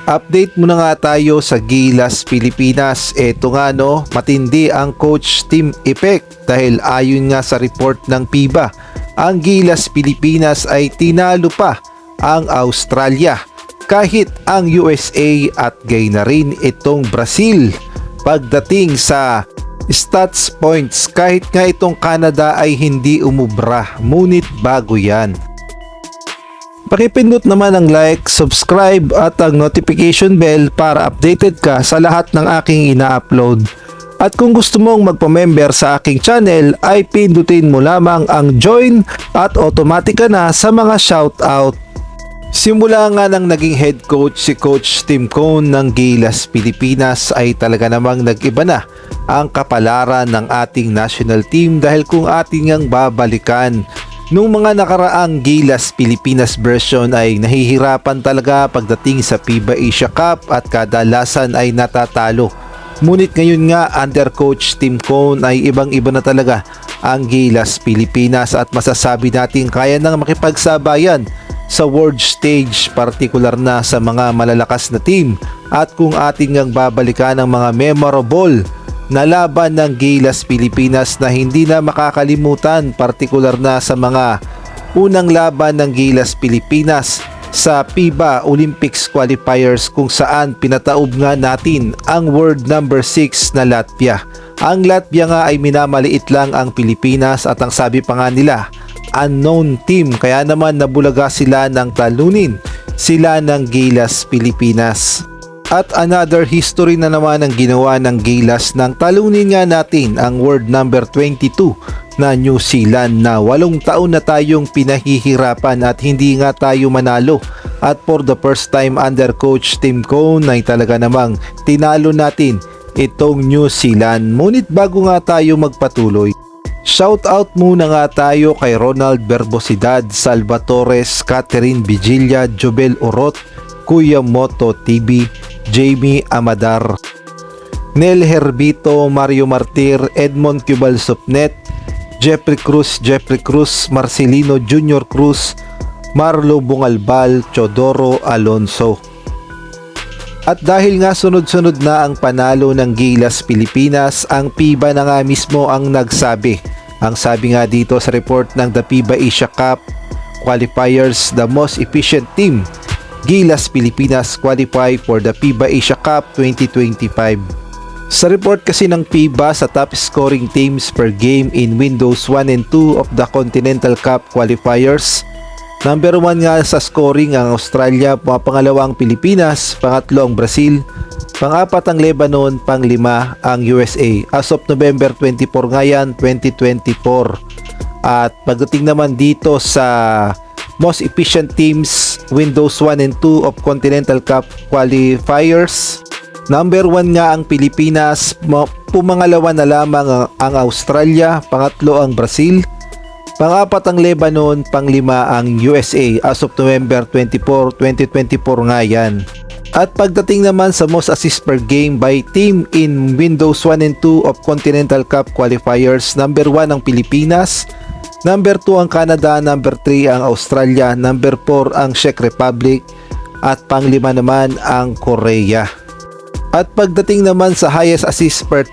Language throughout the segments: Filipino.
Update muna nga tayo sa Gilas Pilipinas. Eto nga no, matindi ang coach team effect dahil ayon nga sa report ng FIBA, ang Gilas Pilipinas ay tinalo pa ang Australia kahit ang USA at gay na rin itong Brazil. Pagdating sa stats points, kahit nga itong Canada ay hindi umubra, ngunit bago yan. Pakipindot naman ang like, subscribe at ang notification bell para updated ka sa lahat ng aking ina-upload. At kung gusto mong magpa-member sa aking channel ay pindutin mo lamang ang join at automatic ka na sa mga shoutout. Simula nga nang naging head coach si Coach Tim Cone ng Gilas Pilipinas ay talaga namang nag-iba na ang kapalaran ng ating national team dahil kung ating ngang babalikan, nung mga nakaraang Gilas Pilipinas version ay nahihirapan talaga pagdating sa FIBA Asia Cup at kadalasan ay natatalo. Ngunit ngayon nga under Coach Tim Cone ay ibang-iba na talaga ang Gilas Pilipinas at masasabi natin kaya nang makipagsabayan sa world stage, partikular na sa mga malalakas na team. At kung ating ngang babalikan ang mga memorable na laban ng Gilas Pilipinas na hindi na makakalimutan, partikular na sa mga unang laban ng Gilas Pilipinas sa FIBA Olympics qualifiers kung saan pinataob nga natin ang world number 6 na Latvia. Ang Latvia nga ay minamaliit lang ang Pilipinas at ang sabi pa nga nila, unknown team, kaya naman nabulaga sila ng talunin sila ng Gilas Pilipinas. At another history na naman ang ginawa ng Gilas nang talunin nga natin ang world number 22 na New Zealand na 8 taon na tayong pinahihirapan at hindi nga tayo manalo. At for the first time under Coach Tim Cone ay talaga namang tinalo natin itong New Zealand. Ngunit bago nga tayo magpatuloy, shoutout muna nga tayo kay Ronald Verbosidad, Salvatores, Catherine Vigilla, Jobel Orot, Kuya Moto TV, Jamie Amadar, Nel Herbito, Mario Martir, Edmond Cubal Supnet, Jeffrey Cruz, Marcelino Junior Cruz, Marlo Bungalbal, Chodoro Alonso. At dahil nga sunod-sunod na ang panalo ng Gilas Pilipinas, ang FIBA na nga mismo ang nagsabi. Ang sabi nga dito sa report ng the FIBA Asia Cup qualifiers, the most efficient team, Gilas Pilipinas qualify for the FIBA Asia Cup 2025. Sa report kasi ng FIBA sa top scoring teams per game in Windows 1 and 2 of the Continental Cup qualifiers, number 1 nga sa scoring ang Australia, pangalawa ang Pilipinas, pangatlo ang Brazil, pang-apat ang Lebanon, pang-5 ang USA. As of November 24 nga yan, 2024. At pagdating naman dito sa most efficient teams, Windows 1 and 2 of Continental Cup qualifiers, number 1 nga ang Pilipinas, pumangalawa na lamang ang Australia, pangatlo ang Brazil, pang-apat ang Lebanon, pang-5 ang USA. As of November 24, 2024 nga yan. At pagdating naman sa most assist per game by team in Windows 1 and 2 of Continental Cup qualifiers, number 1 ang Pilipinas, number 2 ang Canada, number 3 ang Australia, number 4 ang Czech Republic, at pang-5 naman ang Korea. At pagdating naman sa highest assist per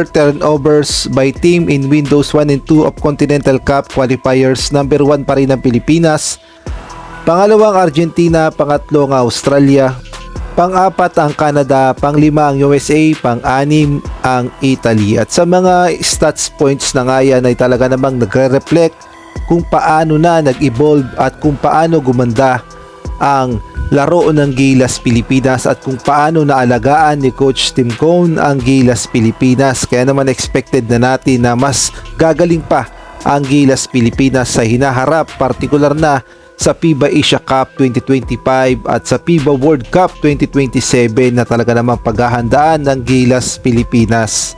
turnovers by team in Windows 1 and 2 of Continental Cup qualifiers, number 1 pa rin ang Pilipinas, pangalawang Argentina, pangatlo ang Australia, pang-apat ang Canada, pang-5 ang USA, pang-6 ang Italy. At sa mga stats points na nga yan ay talaga namang nagre-reflect kung paano na nag-evolve at kung paano gumanda ang laro ng Gilas Pilipinas at kung paano naalagaan ni Coach Tim Cone ang Gilas Pilipinas. Kaya naman expected na natin na mas gagaling pa ang Gilas Pilipinas sa hinaharap, partikular na sa FIBA Asia Cup 2025 at sa FIBA World Cup 2027 na talaga namang paghahandaan ng Gilas Pilipinas.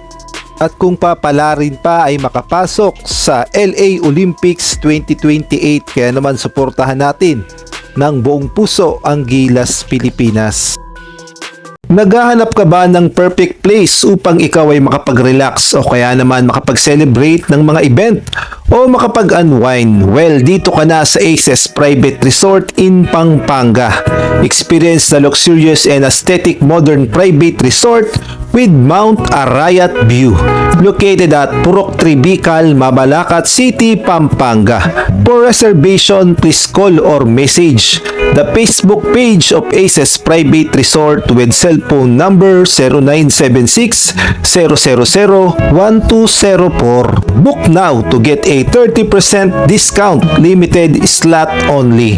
At kung papalarin pa ay makapasok sa LA Olympics 2028, kaya naman suportahan natin ng buong puso ang Gilas Pilipinas. Naghahanap ka ba ng perfect place upang ikaw ay makapag-relax o kaya naman makapag-celebrate ng mga event o makapag-unwind? Well, dito ka na sa Aces Private Resort in Pampanga. Experience the luxurious and aesthetic modern private resort with Mount Arayat View, located at Purok 3 Bicol, Mabalacat City, Pampanga. For reservation, please call or message the Facebook page of Aces Private Resort with cellphone number 0976 000 1204. Book now to get a 30% discount, limited slot only.